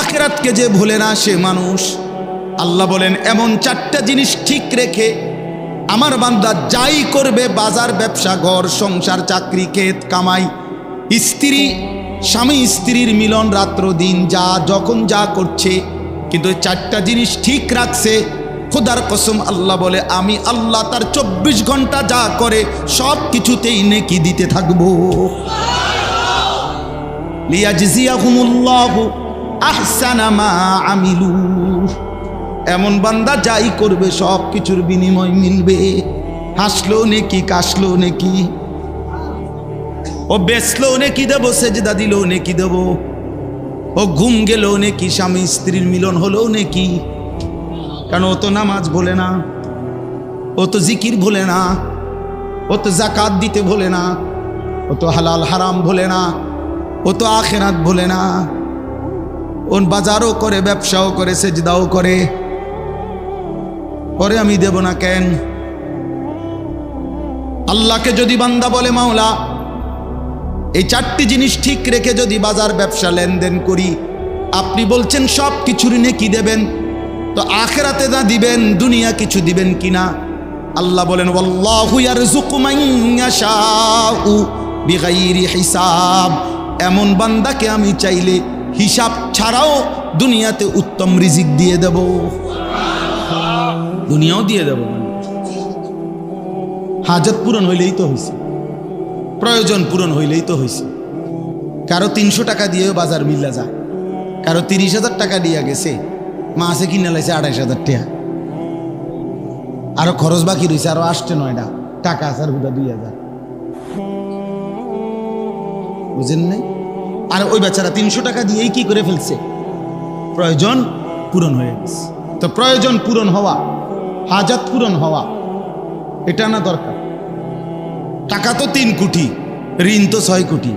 আখিরাতকে যে ভুলে না সে মানুষ। আল্লাহ বলেন এমন চারটা জিনিস ঠিক রেখে আমার বান্দা যাই করবে, বাজার, ব্যবসা, ঘর সংসার, চাকরি, ক্ষেত কামাই, স্ত্রী স্বামী স্ত্রীর মিলন, রাত্র দিন যা যখন যা করছে, কিন্তু চারটা জিনিস ঠিক রাখছে। খোদার কসম আল্লাহ বলে আমি আল্লাহ তার 24 ঘন্টা যা করে সব কিছুতেই নেকি দিতে থাকবো। লিয়াজজিয়াহুমুল্লাহু আহসানা মা আমিলু। এমন বান্দা যাই করবে সব কিছুর বিনিময় মিলবে। হাসলো নেকি, কাশলো নেকি, ও বেসলো নেকি দেব, সেজদা দিল নেকি দেব, ও ঘুম গেল নেকি, স্বামী স্ত্রীর মিলন হলো নেকি। কারণ ও তো নামাজ ভোলে না, ও তো জিকির ভোলে না, ও তো জাকাত দিতে ভোলে না, ও তো হালাল হারাম ভোলে না, ও তো আখিরাত ভোলে না। ও বাজারও করে, ব্যবসাও করে, সেজদাও করে, পরে আমি দেব না কেন? আল্লাহকে যদি বান্দা বলে মাওলা এই চারটি জিনিস ঠিক রেখে যদি বাজার ব্যবসা লেনদেন করি, আপনি বলছেন সব কিছুর নেকি দেবেন, তো আখিরাতে না দিবেন দুনিয়া কিছু দিবেন কিনা? আল্লাহ বলেন ওয়াল্লাহু ইয়ারযুকু মান ইয়াশাউ বিগাইরি হিসাব। এমন বান্দাকে আমি চাইলে হিসাব ছাড়াও দুনিয়াতে উত্তম রিজিক দিয়ে দেব, দুনিয়াও দিয়ে দেব। হাজত পূরণ হইলেই তো হয়েছে, প্রয়োজন পূরণ হইলেই তো হয়েছে। কারো 300 টাকা দিয়েও বাজার মিল্লা যায়, কারো 30,000 টাকা দিয়ে গেছে, মাসে কিনে লাইছে 28,000 টাকা, আরো খরচ বাকি রয়েছে, আরো 8-9টা টাকা আছে, আর হুদা 2,000। বুঝেন নাই? আর ওই বাচ্চারা 300 টাকা দিয়েই কি করে ফেলছে? প্রয়োজন পূরণ হয়ে গেছে। তো প্রয়োজন পূরণ হওয়া, হাজত পূরণ হওয়া, এটা না দরকার। টাকা তো 3 কোটি, ঋণ তো 6 কোটি।